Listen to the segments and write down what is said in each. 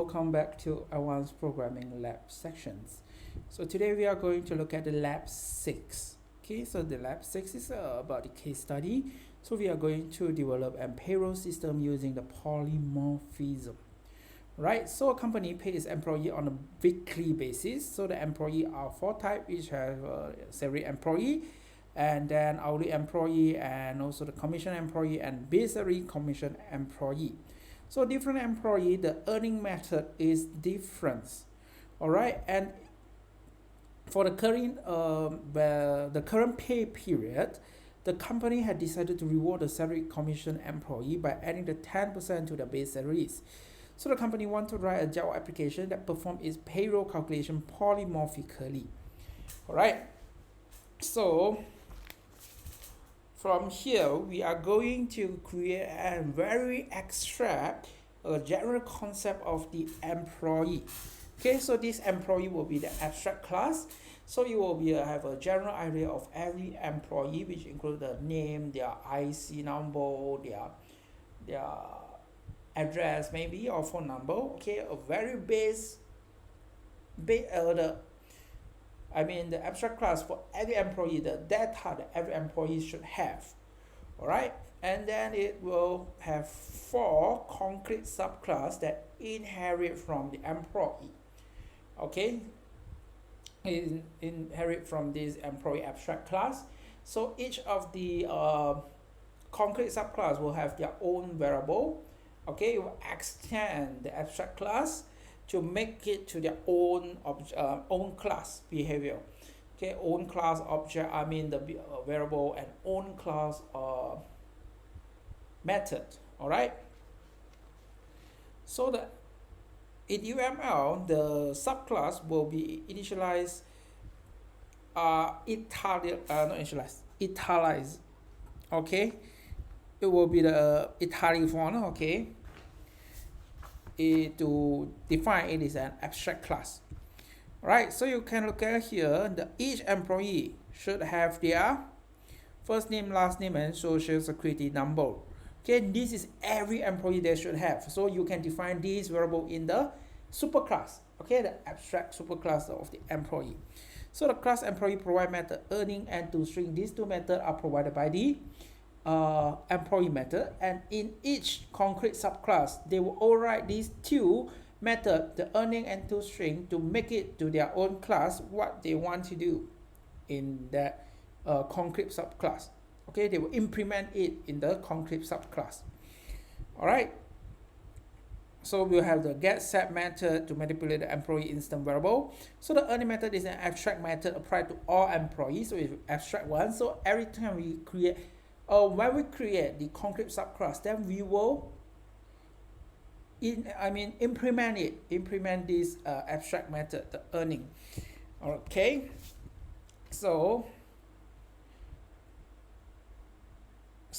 Welcome back to Advanced Programming Lab sections. So today we are going to look at the Lab 6. Okay, so the Lab 6 is about the case study. So we are going to develop a payroll system using the polymorphism. Right, so a company pays employee on a weekly basis. So the employee are four types, each have a salary employee, and then hourly employee, and also the commission employee and base salary commission employee. So different employee, the earning method is different. All right, and for the current pay period, the company had decided to reward the salary commission employee by adding the 10% to the base salaries. So the company wants to write a Java application that performs its payroll calculation polymorphically. All right. So from here, we are going to create a very abstract, general concept of the employee. Okay, so this employee will be the abstract class. So you will have a general idea of every employee, which includes the name, their IC number, their address maybe, or phone number. Okay, a very the abstract class for every employee, the data that every employee should have. All right, and then it will have 4 concrete subclass that inherit from the employee. Okay, inherit from this employee abstract class. So each of the concrete subclass will have their own variable. Okay, you will extend the abstract class to make it to their own own class behavior. Okay, own class object, the variable, and own class method. All right. So in UML, the subclass will be initialized, italicized. Okay, it will be the italic font. Okay, to define it is an abstract class. Right, so you can look at here, each employee should have their first name, last name, and social security number. Okay, this is every employee they should have. So you can define this variable in the superclass. Okay, the abstract superclass of the employee. So the class employee provide method earning and toString. These two methods are provided by the employee method, and in each concrete subclass they will override these two methods, the earning and toString, to make it to their own class what they want to do in that concrete subclass. Okay, they will implement it in the concrete subclass. All right, so we'll have the get set method to manipulate the employee instance variable. So the earning method is an abstract method applied to all employees, so it's abstract one. So every time we create when we create the concrete subclass, then we will implement this abstract method, the earning. Okay, so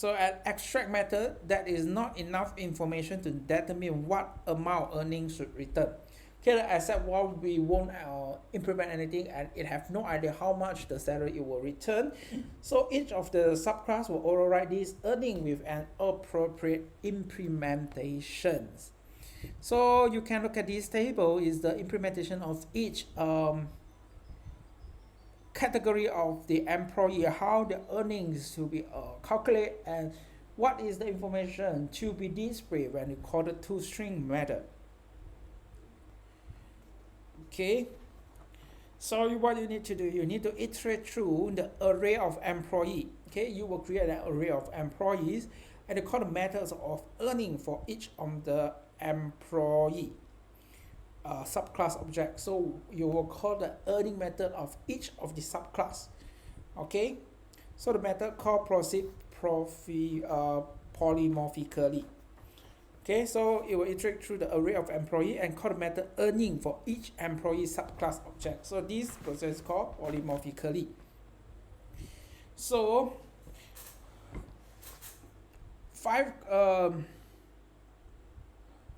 an abstract method, that is not enough information to determine what amount earnings should return. Okay, except while we won't implement anything, and it have no idea how much the salary it will return. So each of the subclass will override this earning with an appropriate implementation. So you can look at this table is the implementation of each category of the employee, how the earnings to be calculated, and what is the information to be displayed when you call the toString method. Okay, so what you need to do, you need to iterate through the array of employee. Okay, you will create an array of employees, and you call the methods of earning for each of the employee subclass object. So you will call the earning method of each of the subclass. Okay, so the method called proceed polymorphically. Okay, so it will iterate through the array of employee and call the method earning for each employee subclass object. So this process is called polymorphically. So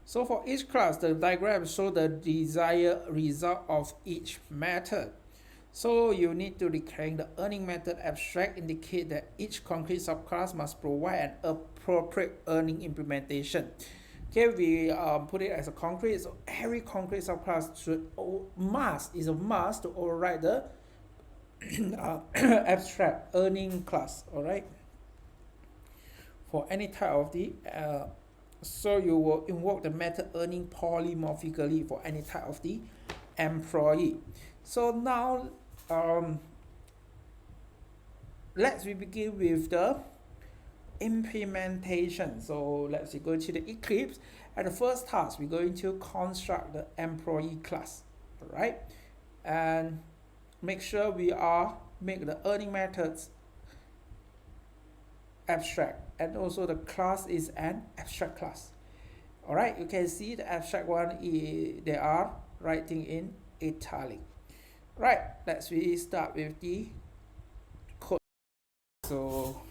so for each class, the diagram shows the desired result of each method. So you need to declare the earning method abstract indicate that each concrete subclass must provide an appropriate earning implementation. Okay, we put it as a concrete, so every concrete subclass should is a must to override the abstract earning class. All right, for any type of the so you will invoke the method earning polymorphically for any type of the employee. So now let's begin with the implementation. So let's go to the Eclipse. At the first task, we're going to construct the employee class. All right, and make sure we make the earning methods abstract, and also the class is an abstract class. All right, you can see the abstract one they are writing in italic. Right, let's start with the code. So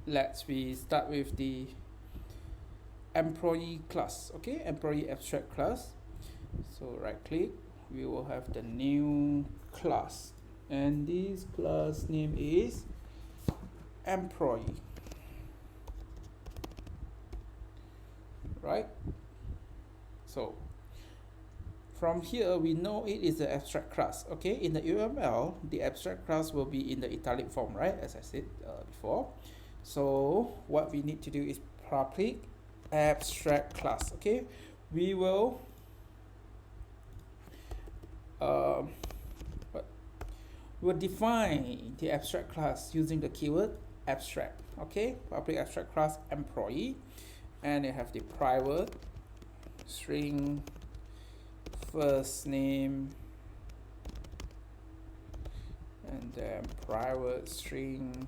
let's start with the employee class. Okay, employee abstract class. So right click, we will have the new class, and this class name is employee. Right, so from here we know it is the abstract class. Okay, in the UML the abstract class will be in the italic form, right, as I said before. So what we need to do is public abstract class. Okay, we will define the abstract class using the keyword abstract. Okay, public abstract class employee, and you have the private string first name, and then private string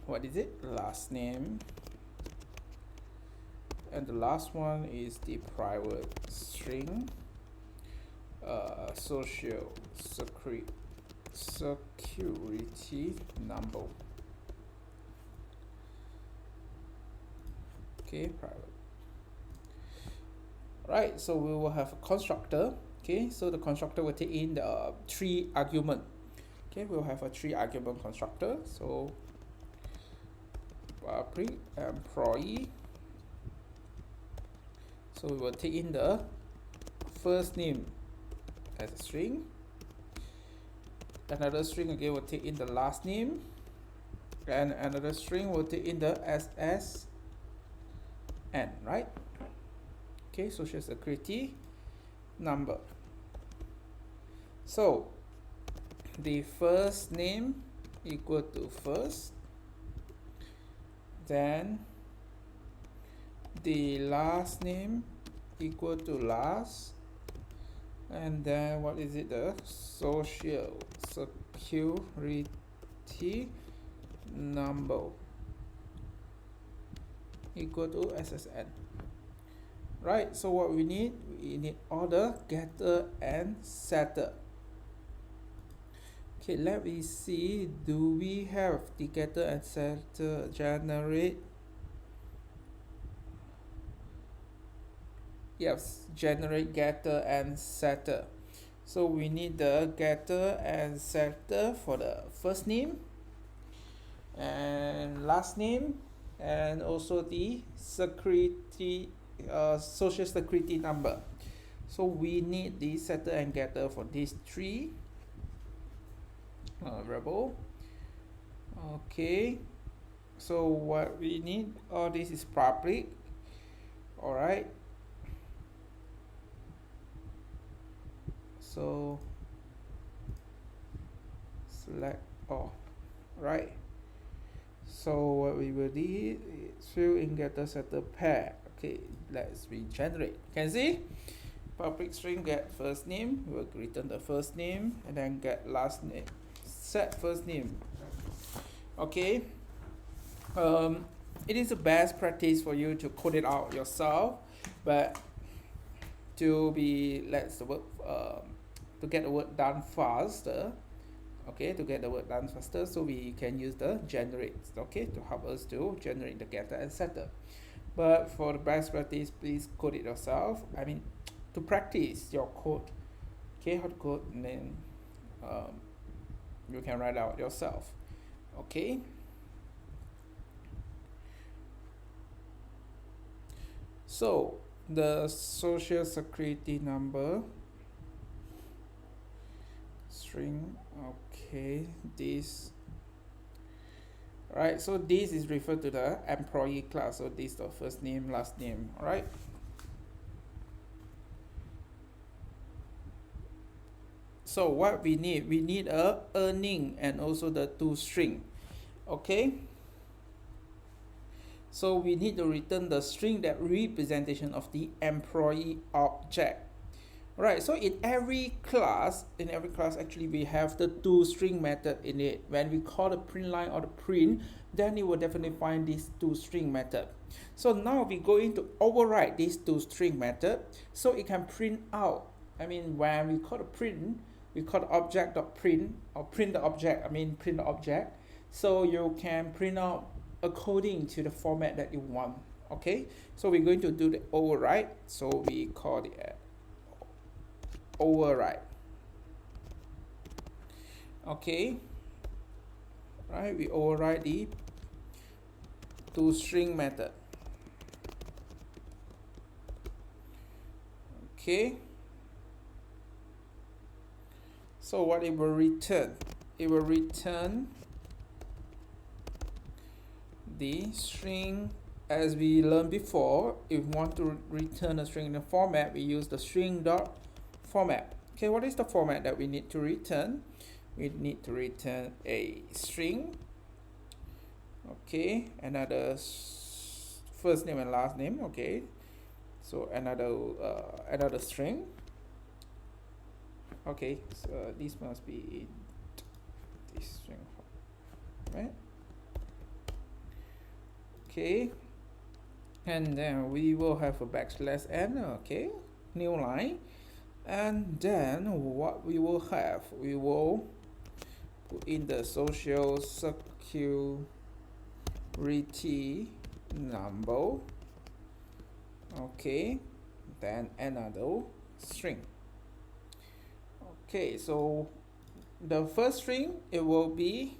what is it, last name, and the last one is the private string social security number. Okay, private. Right, so we will have a constructor. Okay, so the constructor will take in the 3 argument. Okay, we'll have a 3 argument constructor. So public employee, so we will take in the first name as a string, another string again will take in the last name, and another string will take in the SSN, right? Okay, social security number. So the first name equal to first, then the last name equal to last, and then what is it, the social security number equal to SSN. Right, so what we need order, getter, and setter. Okay, let me see, do we have the getter and setter generate? Yes, generate getter and setter. So we need the getter and setter for the first name and last name, and also the security social security number. So we need the setter and getter for these 3 variable. Okay, so what we need, all this is public. All right, so select all. Right, so what we will do is fill in getter setter pair. Okay, let's regenerate. Can see public string get first name, we will return the first name, and then get last name, set first name. Okay, it is the best practice for you to code it out yourself, but to get the work done faster, okay, so we can use the generate, okay, to help us to generate the getter and setter. But for the best practice, please code it yourself. I mean, to practice your code, okay, how to code, and then you can write out yourself. Okay, So the social security number string, okay, this, right? So this is referred to the employee class. So this is the first name, last name, right? So what we need a earning and also the toString, okay? So we need to return the string that representation of the employee object. Right, so in every class actually we have the toString method in it. When we call the print line or the print, then you will definitely find this toString method. So now we going to override this toString method so it can print out. I mean, when we call the print, we call the object.print or print the object, print the object. So you can print out according to the format that you want. Okay, so we're going to do the override. So we call it override. Okay, right, we override the toString method. Okay, so what it will return? It will return the string. As we learned before, if we want to return a string in the format, we use the string.format. Okay, what is the format that we need to return? We need to return a string, okay, another first name and last name, okay, so another string, okay, so this must be this string, right? Okay, and then we will have a \n, okay, new line. And then what we will have, we will put in the social security number, okay, then another string. Okay, so the first string, it will be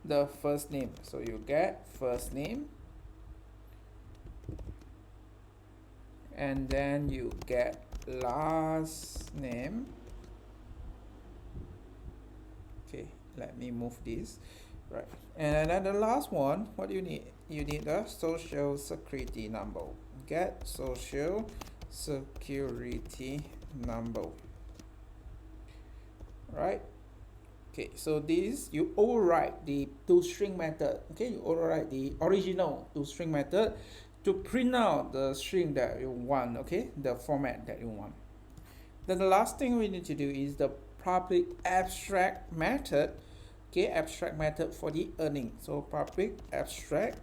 the first name, so you get first name, and then you get last name. Okay, let me move this, right, and then the last one, what do you need? You need a social security number. Get social security number, right? Okay, so this, you override the toString method. Okay, you override the original toString method to print out the string that you want, okay, the format that you want. Then the last thing we need to do is the public abstract method. Okay, abstract method for the earning. So public abstract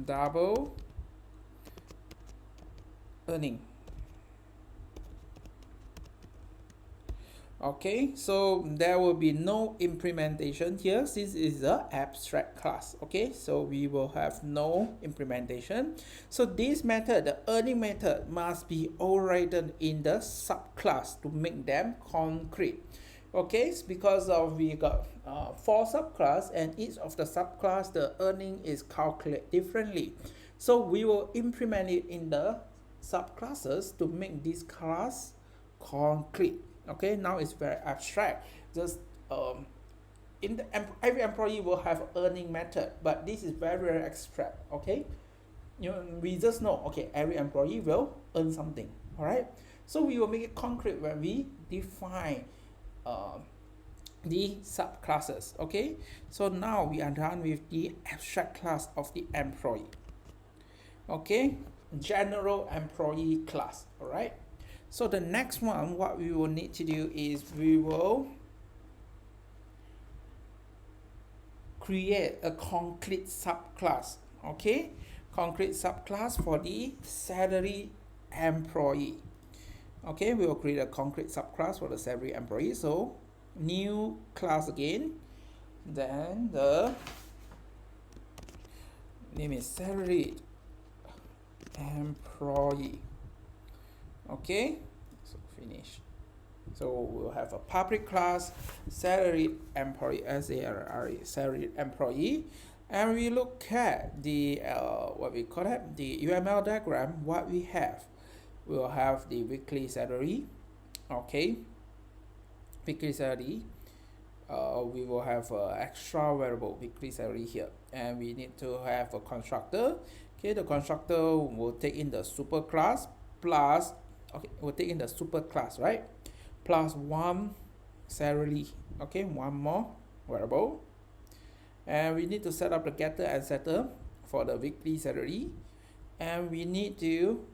double earning. Okay, so there will be no implementation here since it's the abstract class. Okay, so we will have no implementation. So this method, the earning method, must be overridden in the subclass to make them concrete. Okay, because of we got 4 subclass, and each of the subclass the earning is calculated differently. So we will implement it in the subclasses to make this class concrete. Okay, now it's very abstract. Just in the every employee will have earning method, but this is very abstract. Okay, we just know, okay, every employee will earn something. All right, so we will make it concrete when we define the subclasses. Okay, so now we are done with the abstract class of the employee. Okay, general employee class. All right. So the next one, what we will need to do is we will create a concrete subclass. Okay, concrete subclass for the salary employee. Okay, we will create a concrete subclass for the salary employee. So new class again, then the name is salary employee. Okay, so finish. So we'll have a public class salary employee, SALRY, salary employee. And we look at the what we call it, the UML diagram. What we have, we will have the weekly salary. Okay, weekly salary. We will have extra variable weekly salary here, and we need to have a constructor. Okay, the constructor will take in the super class plus, okay, we'll take in the super class, right, plus one salary. Okay, one more variable, and we need to set up the getter and setter for the weekly salary, and we need to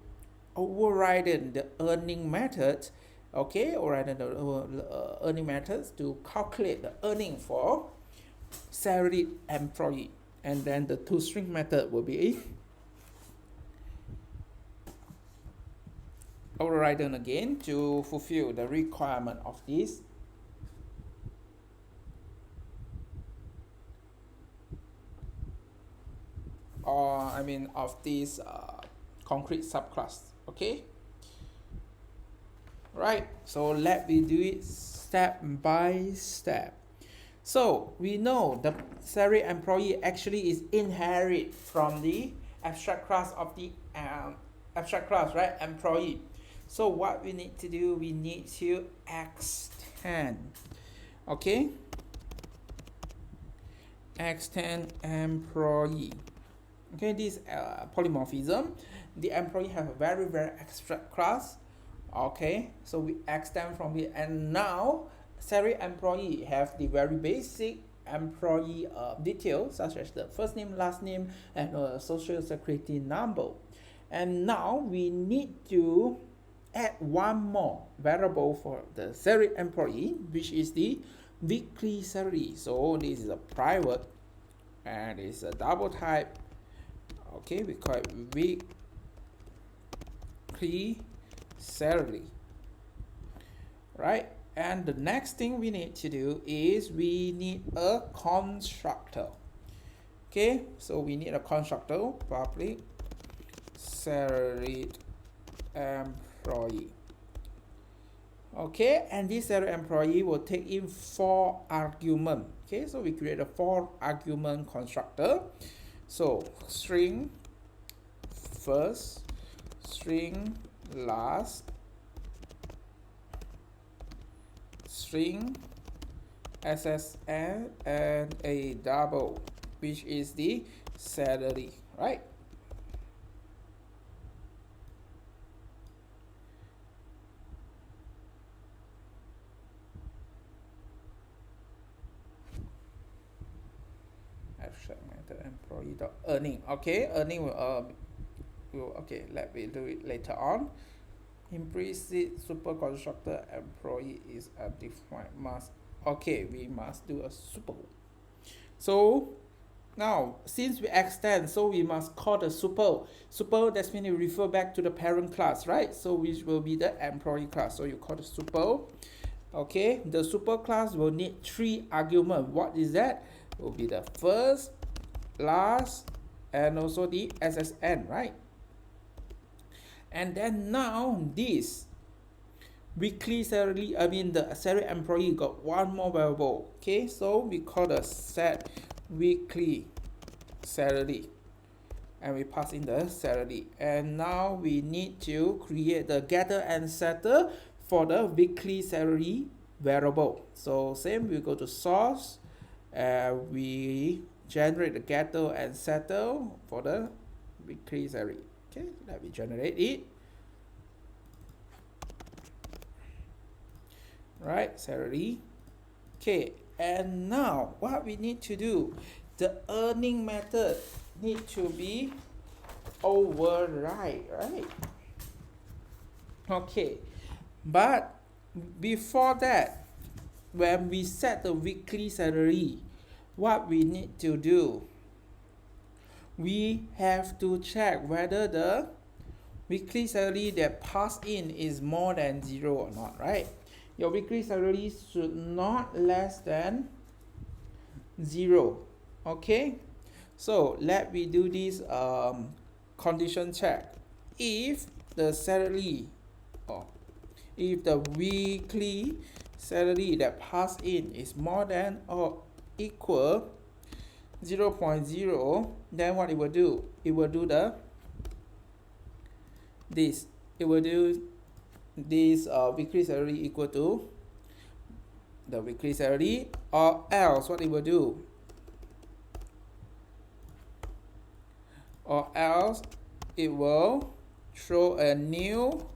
override the earning method. Okay, override the earning methods to calculate the earning for salaried employee, and then the toString method will be overridden again to fulfill the requirement of this. Of this concrete subclass. Okay, right, so let me do it step by step. So we know the salary employee actually is inherit from the abstract class of the abstract class, right, employee. So what we need to do, we need to extend, okay, extend employee. Okay, this polymorphism, the employee have a very abstract class. Okay, so we extend from it, and now salary employee have the very basic employee details, such as the first name, last name, and social security number. And now we need to add one more variable for the salary employee, which is the weekly salary. So this is a private, and it's a double type. Okay, we call it weekly salary, right? And the next thing we need to do is we need a constructor. Okay, so we need a constructor, public salaried employee. Okay, and this salary employee will take in 4 arguments. Okay, so we create a 4 argument constructor. So string first, string last, string SSN, and a double, which is the salary, right? Abstract method employee dot earning. Okay, earning will okay, let me do it later on. Implicit super constructor employee is a defined must. Okay, we must do a super. So now since we extend, so we must call the super. Super, that's mean you refer back to the parent class, right? So which will be the employee class. So you call the super. Okay, the super class will need 3 arguments. What is that? Will be the first, last, and also the SSN, right? And then now this weekly salary, the salary employee got one more variable. Okay, so we call the set weekly salary, and we pass in the salary. And now we need to create the getter and setter for the weekly salary variable. So same, we go to source, we generate the getter and setter for the weekly salary. Okay, let me generate it. Right, salary. Okay, and now what we need to do, the earning method need to be override, right? Okay, but before that, when we set the weekly salary, what we need to do, we have to check whether the weekly salary that passed in is more than 0 or not, right? Your weekly salary should not less than 0. Okay, so let me do this condition check. If the salary, or if the weekly salary that passed in is more than or equal 0.0, then what it will do? It will do this. It will do this weekly salary equal to the weekly salary, or else what it will do? Or else it will throw a new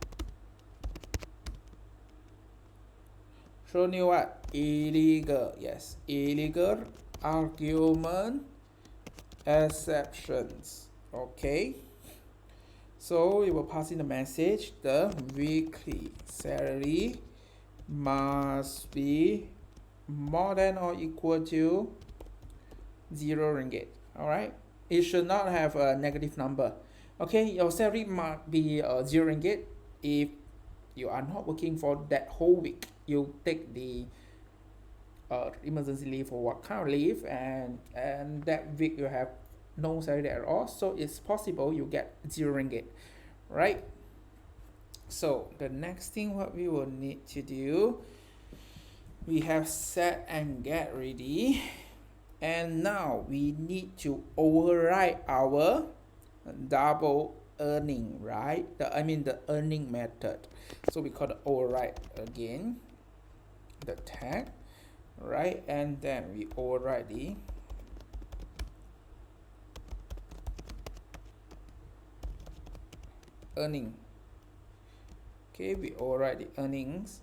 what? Illegal. Yes, illegal argument exceptions. Okay, so it will pass in the message, the weekly salary must be more than or equal to 0 ringgit. All right, it should not have a negative number. Okay, your salary must be 0 ringgit if you are not working for that whole week. You take the emergency leave or what kind of leave, and that week you have no salary at all, so it's possible you get 0 ringgit, right? So the next thing what we will need to do, we have set and get ready, and now we need to override our double earning, right? The earning method. So we call the override again, the tag, right? And then we override the earning. Okay, we override the earnings.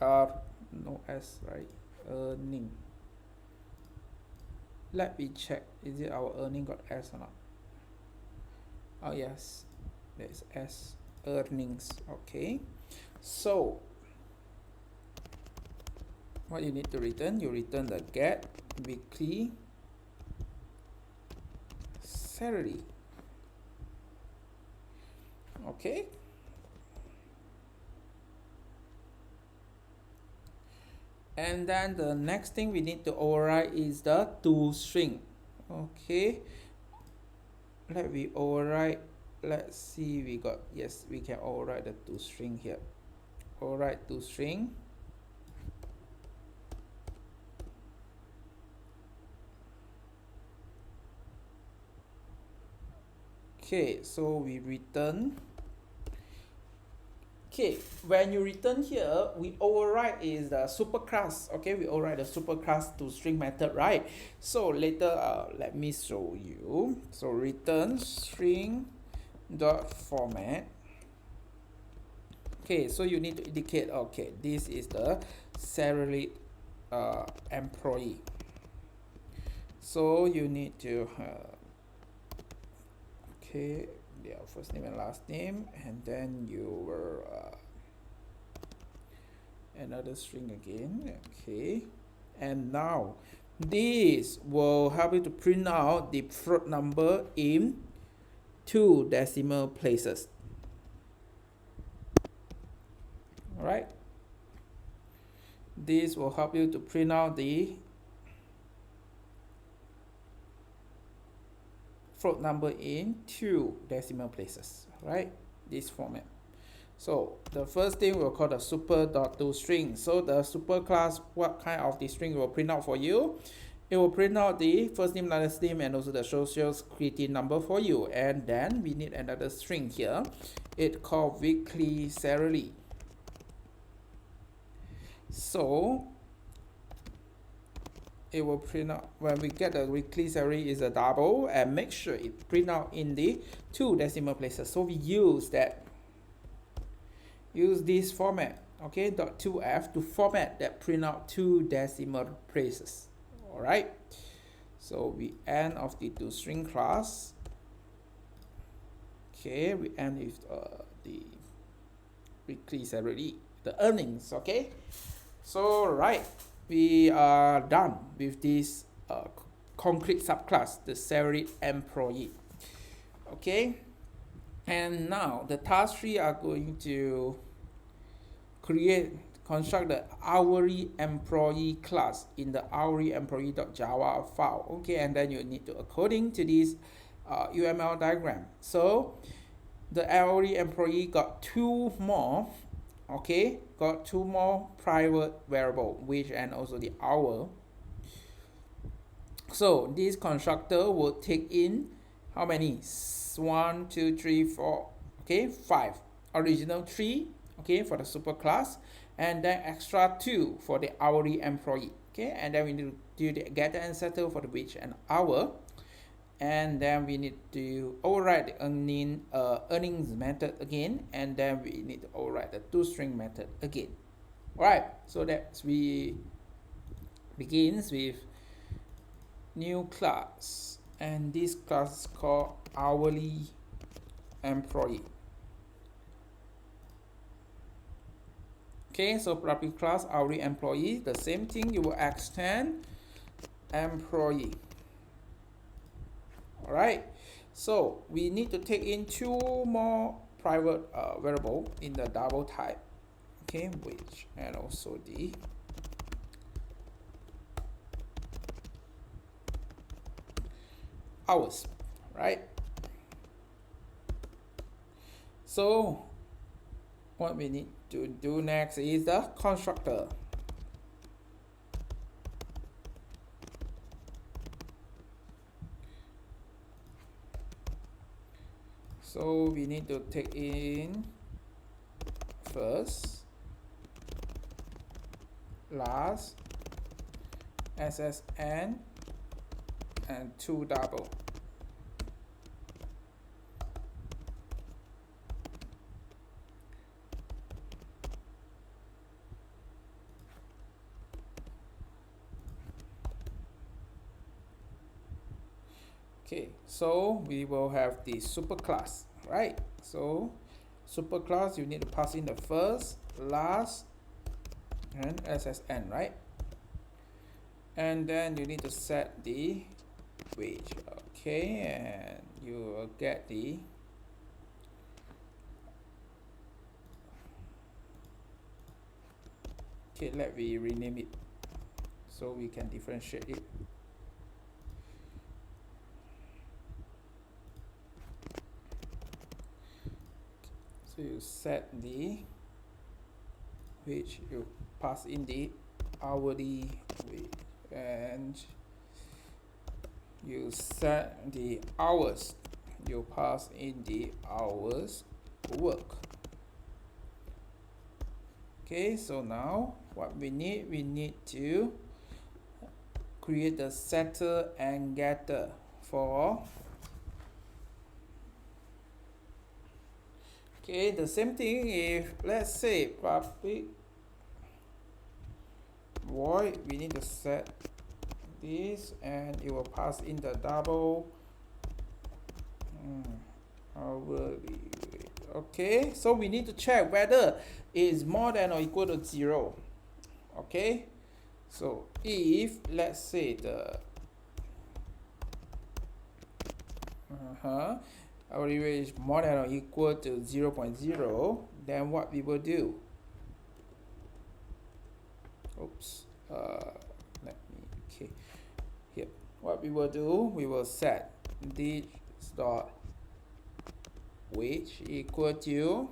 No S, right? Earning. Let me check, is it our earning got S or not? Oh yes, there's S, earnings. Okay, so what you need to return, you return the get weekly salary. Okay, and then the next thing we need to override is the toString. Okay, let me override. Let's see, we got, yes, we can override the toString here. Override toString. Okay, so we return. Okay, when you return here, we override is the superclass. Okay, we override the superclass toString method, right? So later, let me show you. So return string dot format. Okay, so you need to indicate, okay, this is the salaried employee. So you need to okay, their first name and last name, and then your another string again. Okay, and now this will help you to print out the float number in 2 decimal places. All right, this will help you to print out the float number in 2 decimal places, right? This format. So the first thing we'll call the super.toString. So the super class, what kind of the string will print out for you? It will print out the first name, last name, and also the social security number for you. And then we need another string here. It's called weekly salary. So it will print out, when we get the weekly salary is a double, and make sure it print out in the 2 decimal places. So we use this format, okay, .2f to format that print out 2 decimal places. All right, so we end of the toString class. Okay, we end with the weekly salary, the earnings. Okay, so right, we are done with this concrete subclass, the salaried employee. Okay, and now the task 3 are going to construct the hourly employee class in the hourly employee.java file. Okay, and then you need to, according to this UML diagram. So the hourly employee got 2 more. Okay, got 2 more private variable, which and also the hour. So this constructor will take in how many? 1, 2, 3, 4. Okay, 5. Original 3. Okay, for the superclass, and then extra 2 for the hourly employee. Okay, and then we need to do the getter and setter for the wage and hour, and then we need to override the earnings method again, and then we need to override the toString method again. Alright, so that we begins with new class, and this class is called hourly employee. Okay, so public class hourly employee, the same thing, you will extend employee. Alright, so we need to take in 2 more private variable in the double type. Okay, wage and also the hours, right? So what we need to do next is the constructor. So we need to take in first, last, SSN, and 2 double. Okay, so we will have the superclass, right? So superclass, you need to pass in the first, last, and SSN, right? And then you need to set the wage. Okay, and you will get the let me rename it so we can differentiate it. So you set the wage, you pass in the hourly wage, and you set the hours, you pass in the hours work. Okay, so now what we need to create the setter and getter for. Okay, the same thing if let's say public void, we need to set this and it will pass in the double hourly. Okay, so we need to check whether it is more than or equal to 0. Okay, so if let's say the hourly rate is more than or equal to 0.0, then what we will do, let me, okay, here, what we will do, we will set this dot wage equal to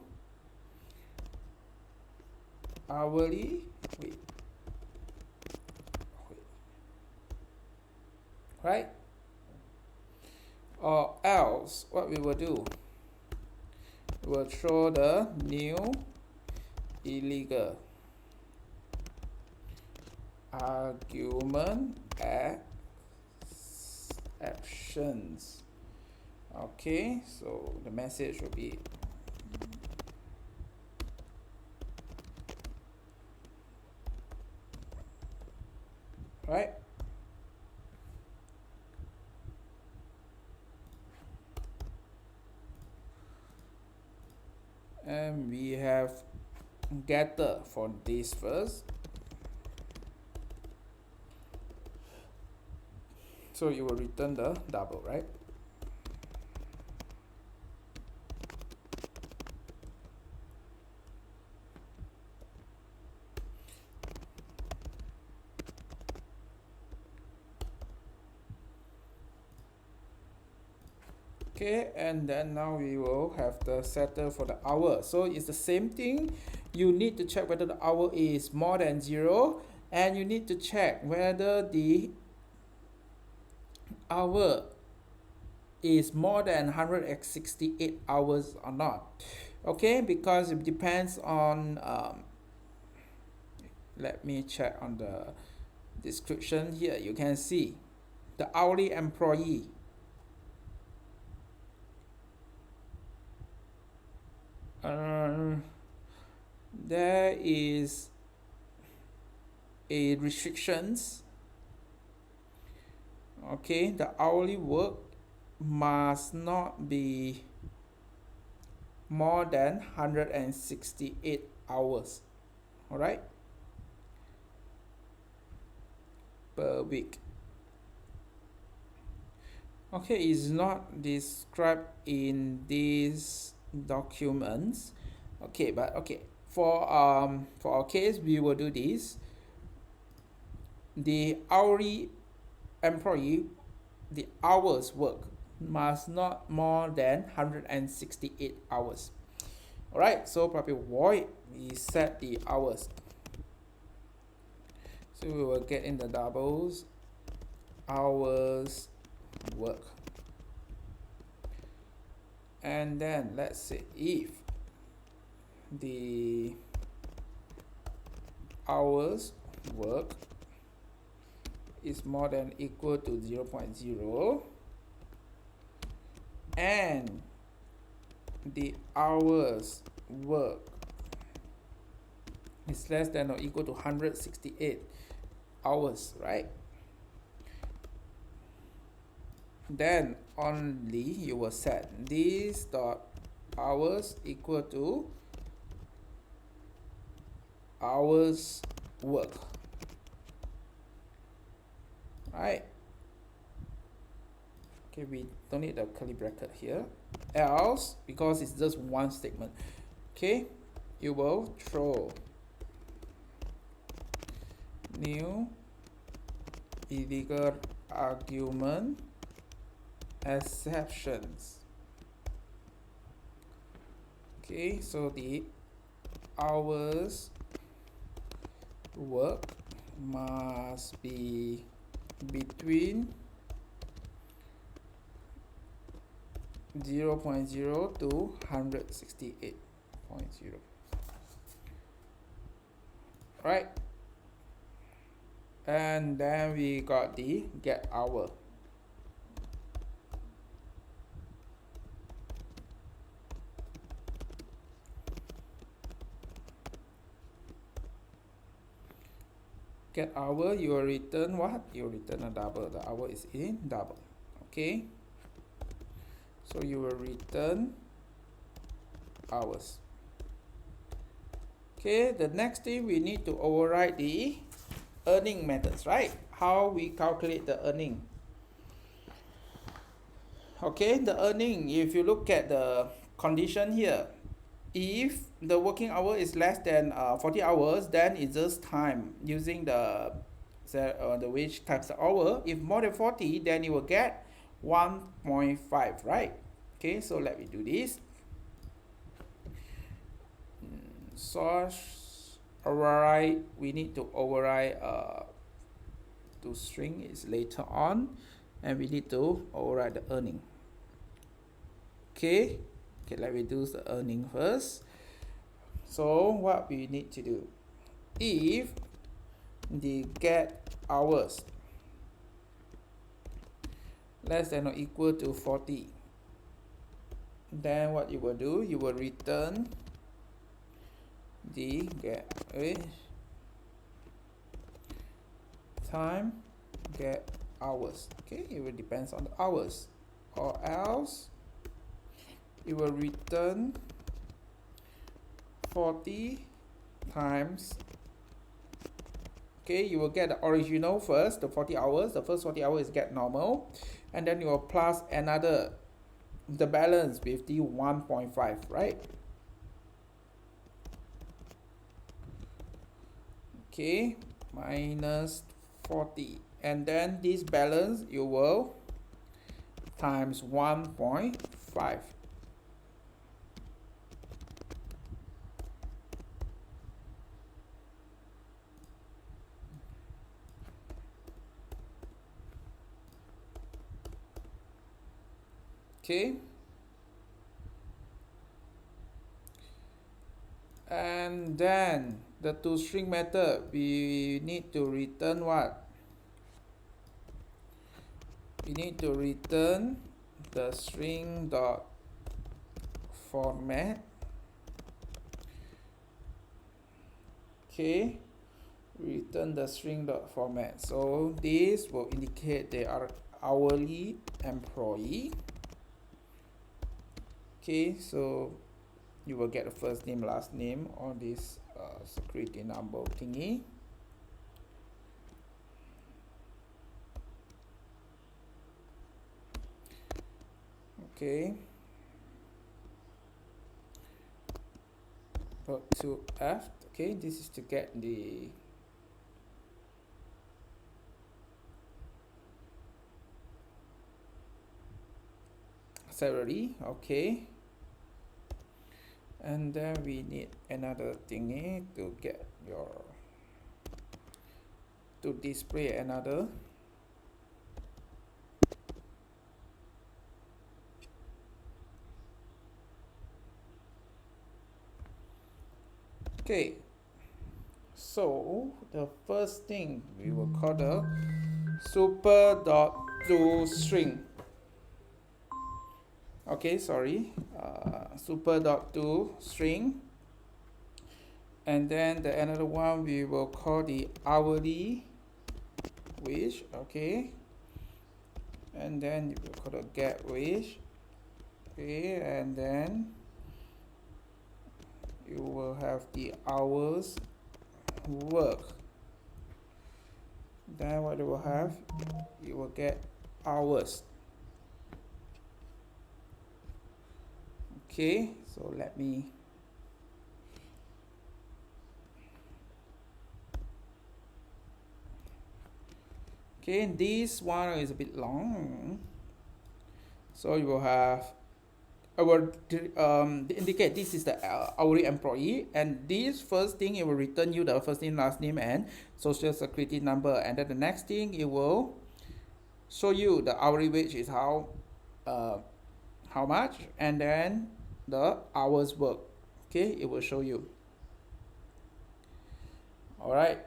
hourly wage, right? Or else what we will do, we will throw the new illegal argument exceptions. Okay, so the message will be right. And we have getter for this first. So you will return the double, right? Okay, and then now we will have the setter for the hour. So it's the same thing. You need to check whether the hour is more than 0, and you need to check whether the hour is more than 168 hours or not. Okay, because it depends on let me check on the description here. You can see the hourly employee there is a restrictions. Okay, the hourly work must not be more than 168 hours, all right, per week. Okay, it's not described in these documents. Okay, but okay, for our case, we will do this. The hourly employee, the hours work must not more than 168 hours. All right, so probably void, we set the hours. So we will get in the doubles, hours work. And then let's say if the hours work is more than equal to 0.0 and the hours work is less than or equal to 168 hours, right? Then only you will set this dot hours equal to hours work, right? Okay, we don't need the curly bracket here, else because it's just one statement. Okay, you will throw new illegal argument exceptions. Okay, so the hours work must be between 0.0 to 168.0. Right, and then we got the get hour. Get hour, you will return what? You will return a double. The hour is in double. Okay, so you will return hours. Okay, the next thing we need to override the earning methods, right? How we calculate the earning. Okay, the earning, if you look at the condition here, if the working hour is less than 40 hours, then it's just time using the wage times the hour. If more than 40, then you will get 1.5, right? Okay, so let me do this. Source override, we need to override to string is later on, and we need to override the earning. Okay, let me do the earning first. So what we need to do, if the get hours less than or equal to 40, then what you will do, you will return the get time get hours. Okay, it will depends on the hours, or else it will return 40 times. Okay, you will get the original first, the 40 hours. The first 40 hours is get normal, and then you will plus another, the balance with the 1.5, right? Okay, minus 40, and then this balance you will times 1.5. Okay, and then the toString method, we need to return what? We need to return the string dot format. Okay, return the string dot format. So this will indicate they are hourly employee. Okay, so you will get the first name, last name on this security number thingy. Okay, go to F. Okay, this is to get the salary. Okay, and then we need another thingy to get your, to display another. Okay, so the first thing we will call the super.toString. Okay, sorry, super.toString, and then the another one we will call the hourly wage. Okay, and then you will call the get wage. Okay, and then you will have the hours work. Then what you will have, you will get hours. Okay, so let me okay, this one is a bit long, so you will have, I will indicate this is the hourly employee, and this first thing it will return you the first name, last name, and social security number, and then the next thing it will show you the hourly wage is how much, and then the hours work. Okay, it will show you. All right.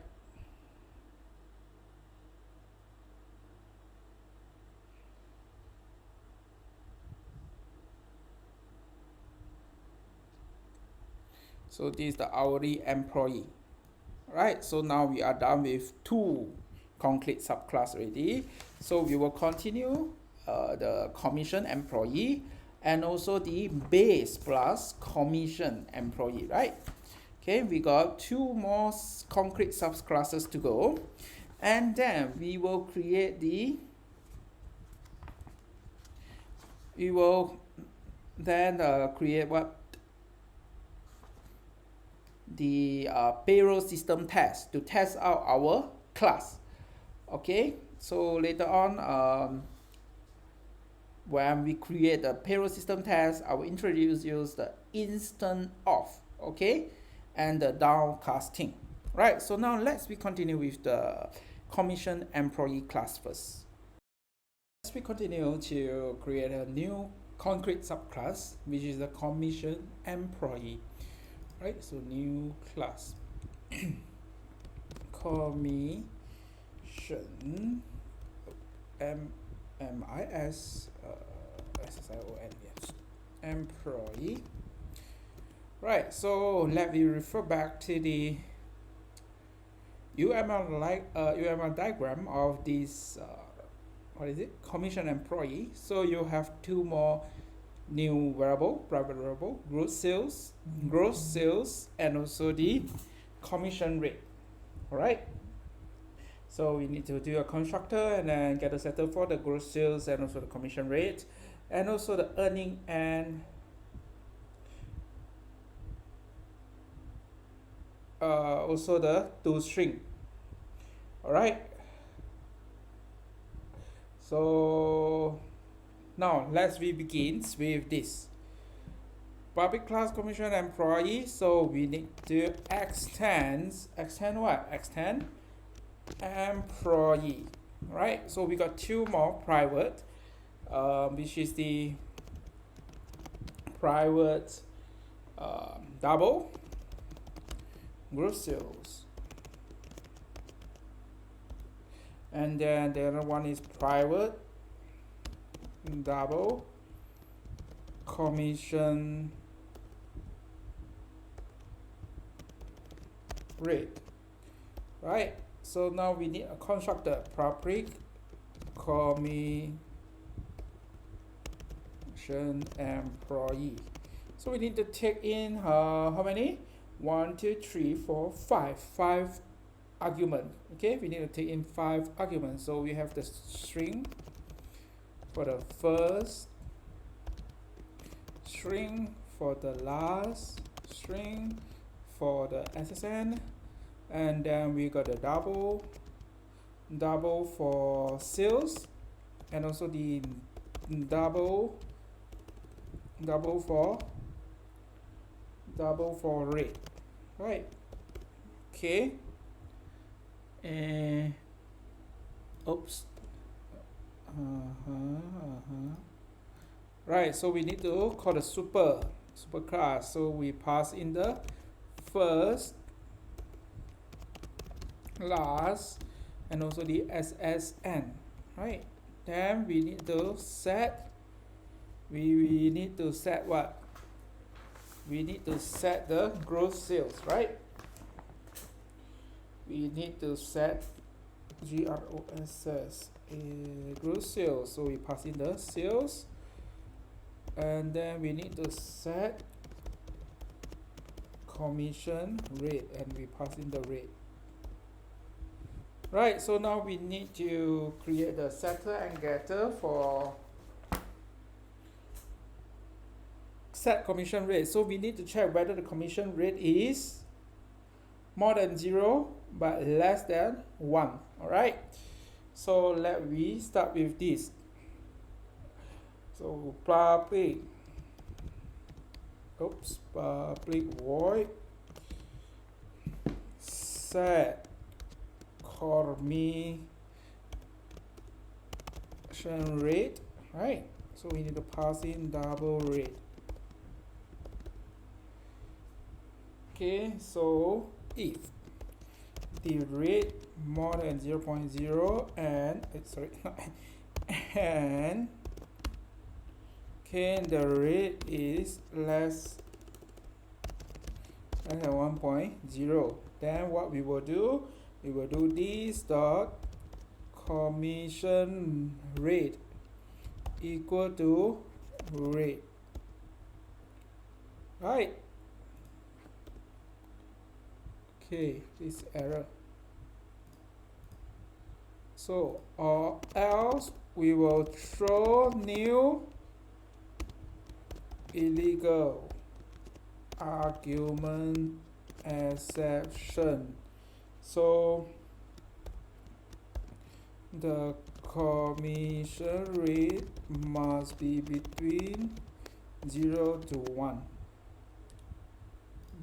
So this is the hourly employee. Right, so now we are done with two concrete subclass already. So we will continue the commission employee and also the base plus commission employee, right? Okay, we got two more concrete subclasses to go, and then we will create the, we will then create what, the payroll system test to test out our class. Okay, so later on when we create the payroll system test, I will introduce you the instant off, okay, and the downcasting. Right, so now let's continue with the commission employee class first. Let's continue to create a new concrete subclass, which is the commission employee. Right, so new class commission MIS SSION, yes, employee. Right, so let me refer back to the UML diagram of this what is it, commission employee. So you have two more new variable, private variable, gross sales, and also the commission rate. All right, so we need to do a constructor and then get a setter for the gross sales and also the commission rate, and also the earning and also the toString. All right, so now let's begin with this public class commission employee. So we need to extend what? Extend employee. Right, so we got two more private, which is the private double gross sales, and then the other one is private double commission rate, right? So now we need a constructor public commission employee. So we need to take in how many? 1, 2, 3, 4, 5 argument. Okay, we need to take in 5 arguments. So we have the string for the first, string for the last, string for the SSN, and then we got the double for sales, and also the double for rate, right? Okay, and oops, right, so we need to call the super class. So we pass in the first, last, and also the SSN, right? Then we need to set, we need to set what? We need to set the gross sales, right? We need to set GROSS gross sales. So we pass in the sales, and then we need to set commission rate, and we pass in the rate. Right, so now we need to create the setter and getter for set commission rate. So we need to check whether the commission rate is more than 0 but less than 1. Alright, so let we start with this. So public void set commission rate, right? So we need to pass in double rate. Okay, so if the rate more than 0.0 and and okay, the rate is less than 1.0, then what we will do, we will do this dot commission rate equal to rate, right? Okay, this error. So or else we will throw new illegal argument exception. So the commission rate must be between 0 to 1,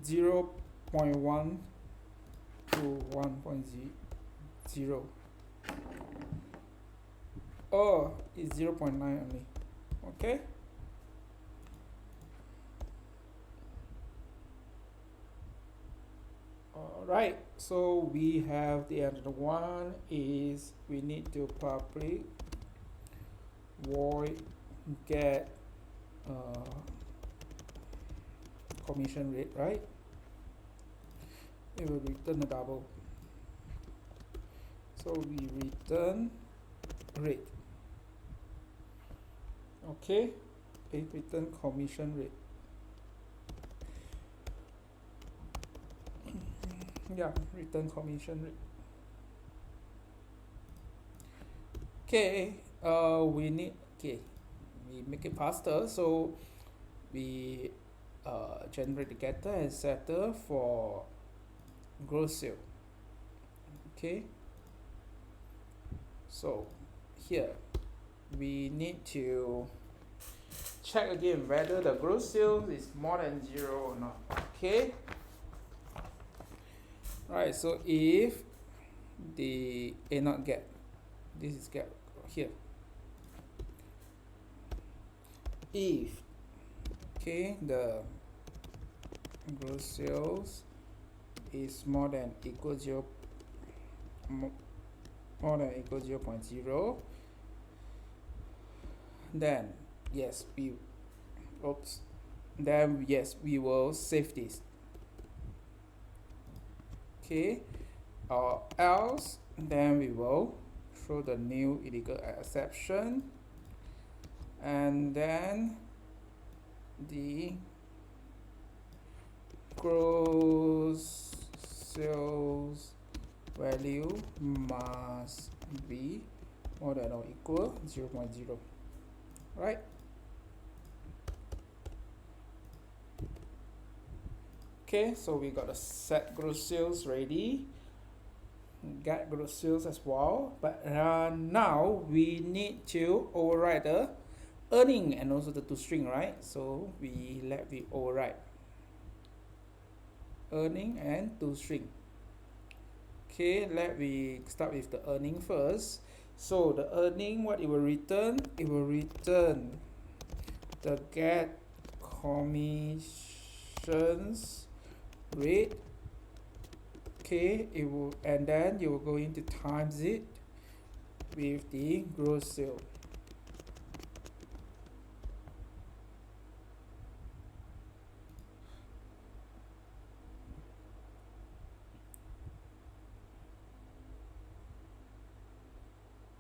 0.1 to 1.0, or it's 0.9 only. Okay, alright, so we have the other one is we need to public void get commission rate, right? It will return a double, so we return rate. Okay, it return commission rate. Yeah, return commission rate. Okay, we need, okay, we make it faster, so we generate the getter and setter for gross sale. Okay, so here we need to check again whether the gross sales is more than 0 or not. Okay, right, so if the not get, this is get here, if Okay, the gross sales is more than equal 0.0, then yes we will save this. Okay, or else then we will throw the new illegal exception, and then the gross sales value must be more than or equal 0.0, right? Okay, so we got the set gross sales ready, get gross sales as well, but now we need to override the earning and also the toString, right? So we override earning and toString. Okay, let me start with the earning first. So the earning, what it will return? It will return the get commissions rate. Okay, it will, and then you will going to times it with the gross sale.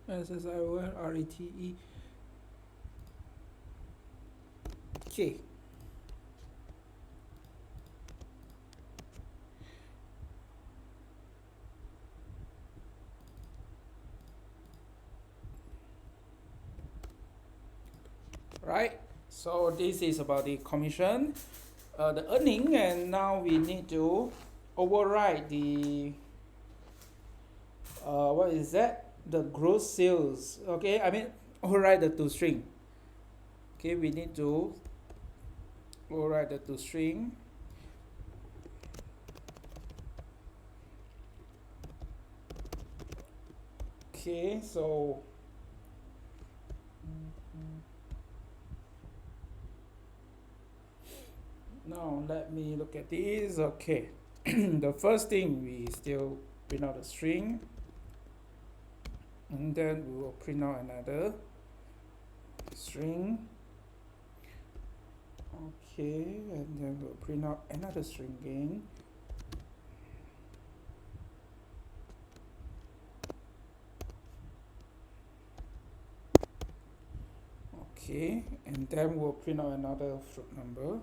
SSIONRETE. Okay. Right, so this is about the commission, the earning, and now we need to override the what is that? The gross sales. Okay, I mean override the toString. Okay, we need to override the toString. Okay, so now let me look at this. Okay, the first thing, we still print out a string, and then we will print out another string. Okay, and then we'll print out another string again. Okay, and then we'll print out another float number.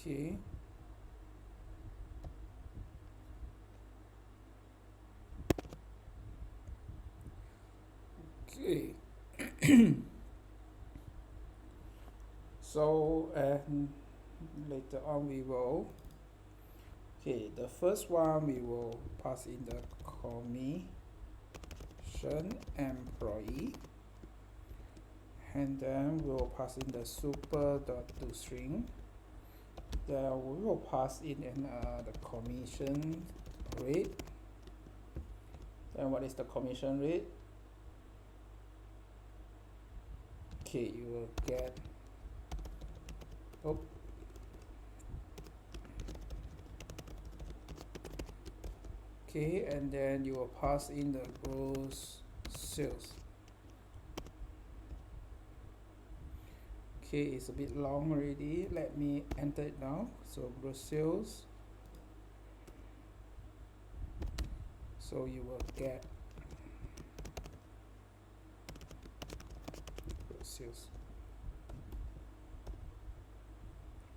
Okay. Okay. So, and later on we will, okay, the first one we will pass in the commission employee, and then we will pass in the super.toString. Then we will pass in the commission rate. Then what is the commission rate? Okay, you will get, okay, and then you will pass in the gross sales. Okay, it's a bit long already. Let me enter it now. So gross sales. So you will get gross sales.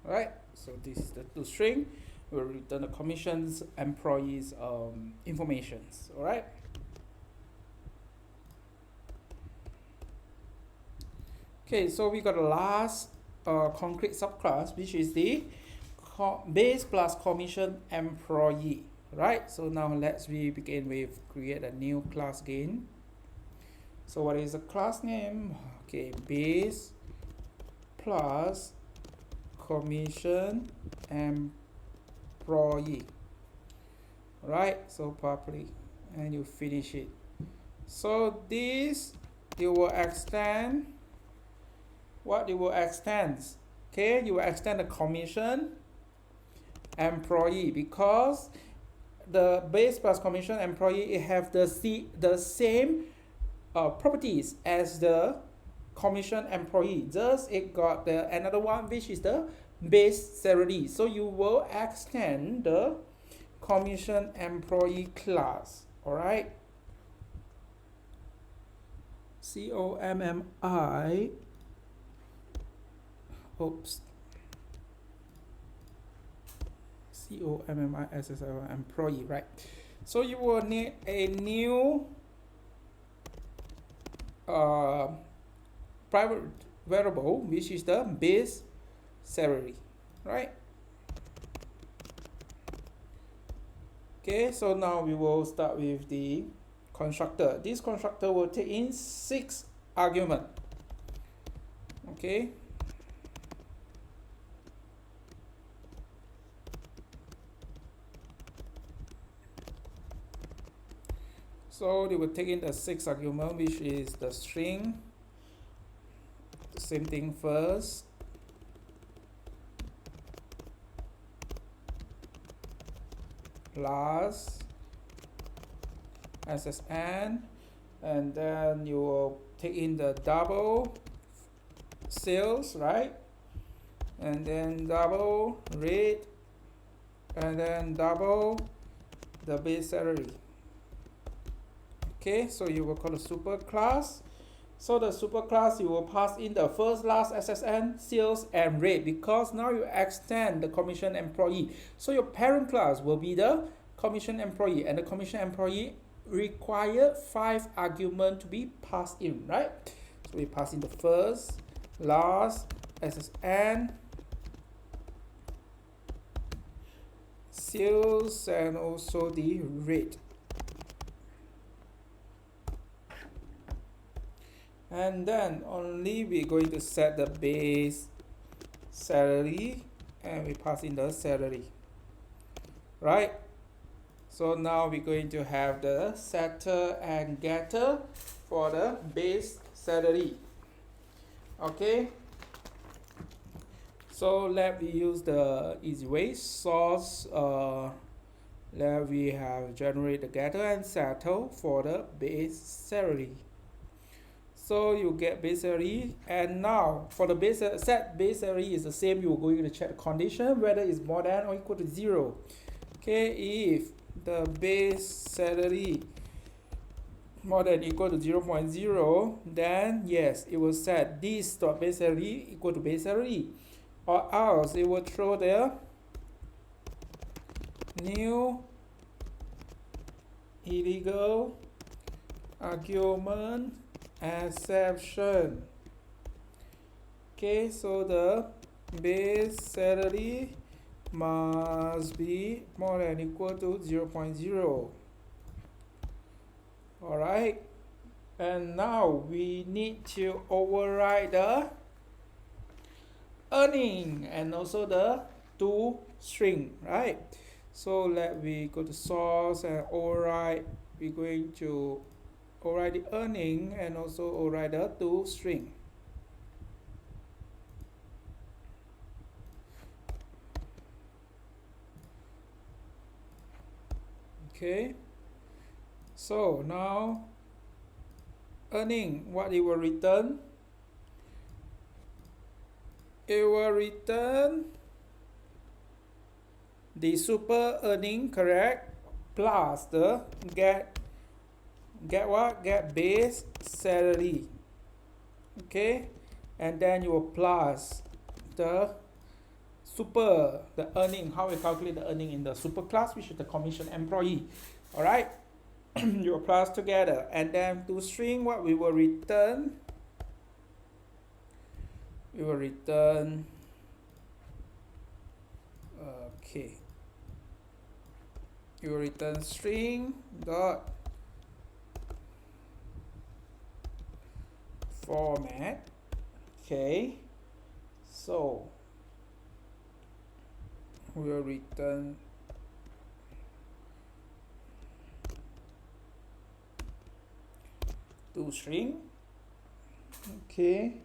Alright, so this is the toString. We'll return the commissions, employees informations. Alright. Okay, so we got the last concrete subclass, which is the base plus commission employee. Right, so now let's begin with create a new class again. So what is the class name? Okay, base plus commission employee. Right, so properly, and you finish it. So this you will extend what you will extend. Okay, you will extend the commission employee, because the base plus commission employee, it have the same properties as the commission employee, just it got the another one which is the base salary. So you will extend the commission employee class. All right, COMMI, oops, COMMISSL employee, right? So you will need a new private variable, which is the base salary, right? Okay, so now we will start with the constructor. This constructor will take in 6 arguments. Okay, so they will take in the 6 argument, which is the string, the same thing first, plus SSN, and then you will take in the double sales, right? And then double rate, and then double the base salary. Okay, so you will call the super class. So the super class, you will pass in the first, last, SSN, sales, and rate, because now you extend the commission employee. So your parent class will be the commission employee, and the commission employee require 5 arguments to be passed in, right? So we pass in the first, last, SSN, sales, and also the rate. And then only we're going to set the base salary, and we pass in the salary, right? So now we're going to have the setter and getter for the base salary. Okay, so let me use the easy way. Source, let we have generate the getter and setter for the base salary. So you get base salary, and now for the base set base salary is the same. You are going to check the condition whether it's more than or equal to 0. Okay, if the base salary more than or equal to 0.0, then yes, it will set this dot base salary equal to base salary, or else it will throw the new illegal argument exception. Okay, so the base salary must be more than or equal to 0.0. all right, and now we need to override the earning and also the to string, right? So let we go to source and override. We're going to override the earning and also override the to string. Okay, so now earning, what it will return? It will return the super earning, correct, plus the get what? Get base salary. Okay, and then you will plus the super, the earning, how we calculate the earning in the super class, which is the commission employee. All right, you will plus together, and then to string, what we will return? We will return, okay, you will return string dot format. Okay, so we will return to string. Okay,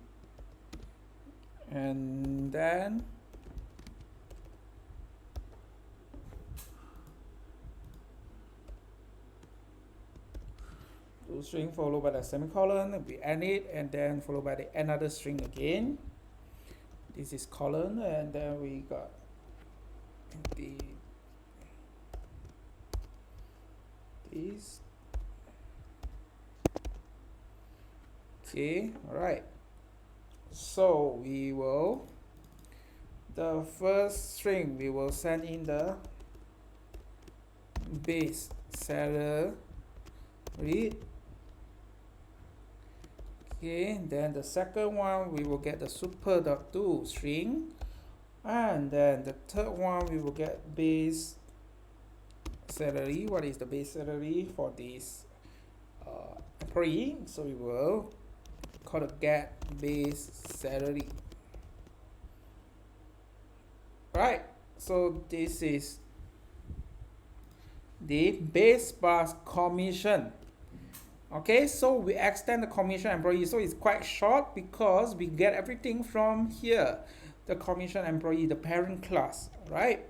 and then to string followed by the semicolon, we end it, and then followed by the another string again. This is colon, and then we got the this. Okay, all right. So we will, the first string we will send in the base salary. Okay, then the second one we will get the super.to string, and then the third one we will get base salary. What is the base salary for this employee? So we will call the get base salary. Right, so this is the base plus commission. Okay, so we extend the commission employee, so it's quite short because we get everything from here, the commission employee, the parent class, right?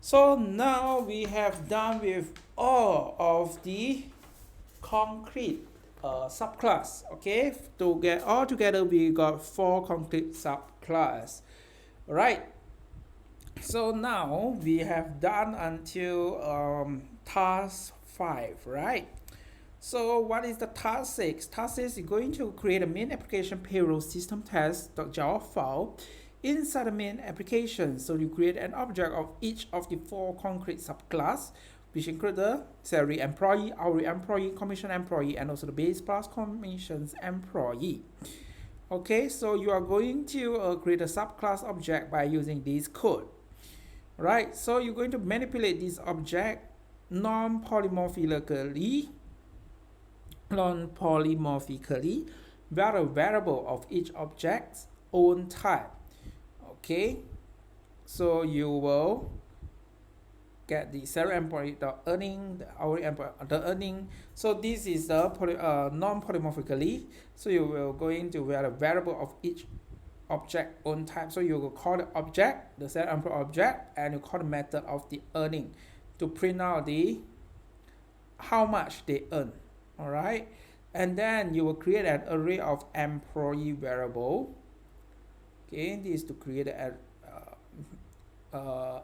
So now we have done with all of the concrete subclass. Okay, to get all together we got 4 concrete subclass, right? So now we have done until task 5, right? So what is the task 6? Task 6 is going to create a main application payroll system test.java file inside the main application. So you create an object of each of the 4 concrete subclass, which include the salary employee, hourly employee, commission employee, and also the base plus commissions employee. Okay, so you are going to create a subclass object by using this code. Right, so you're going to manipulate this object non-polymorphically where a variable of each object's own type. Okay, so you will get the salary employee, the earning, the hourly employee, the earning. So this is the non-polymorphically. So you will going to where a variable of each object own type. So you will call the object, the salary employee object, and you call the method of the earning to print out the how much they earn. All right, and then you will create an array of employee variable. Okay, this is to create an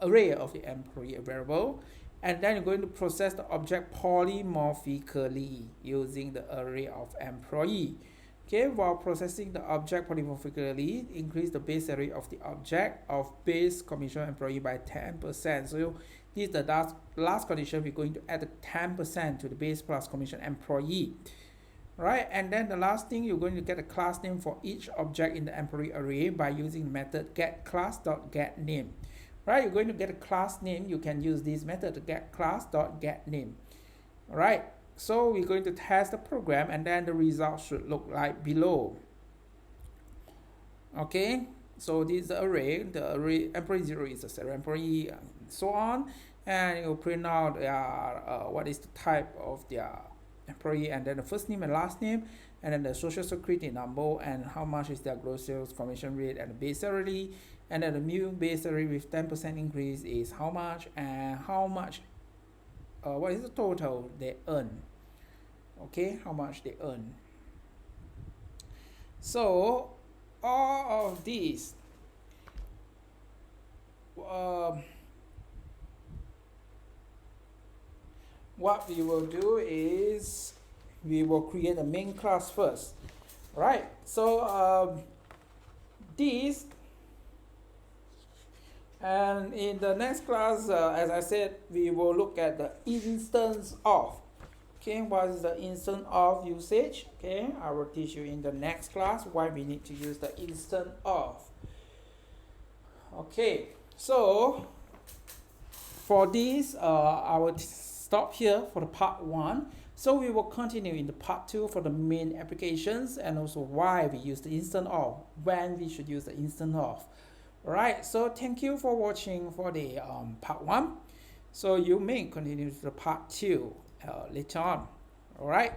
array of the employee variable, and then you're going to process the object polymorphically using the array of employee. Okay, while processing the object polymorphically, increase the base salary of the object of base commission employee by 10%. So this is the last condition. We're going to add the 10% to the base plus commission employee. Right, and then the last thing, you're going to get a class name for each object in the employee array by using the method getClass.getName. Right, you're going to get a class name. You can use this method to getClass.getName. Right, so we're going to test the program, and then the results should look like below. Okay, so this is the array. The array employee 0 is the salary employee, and so on, and you print out what is the type of their employee, and then the first name and last name, and then the social security number, and how much is their gross sales commission rate, and the base salary, and then the new base salary with 10% increase is how much, and how much what is the total they earn. Okay, how much they earn. So all of these what we will do is we will create a main class first, right? So this, and in the next class, as I said, we will look at the instance of. Okay, what is the instance of usage? Okay, I will teach you in the next class why we need to use the instance of. Okay, so for this, I will stop here for the part 1. So we will continue in the part 2 for the main applications, and also why we use the instance of, when we should use the instance of. Alright, so thank you for watching for the part 1. So you may continue to the part 2 later on. Alright.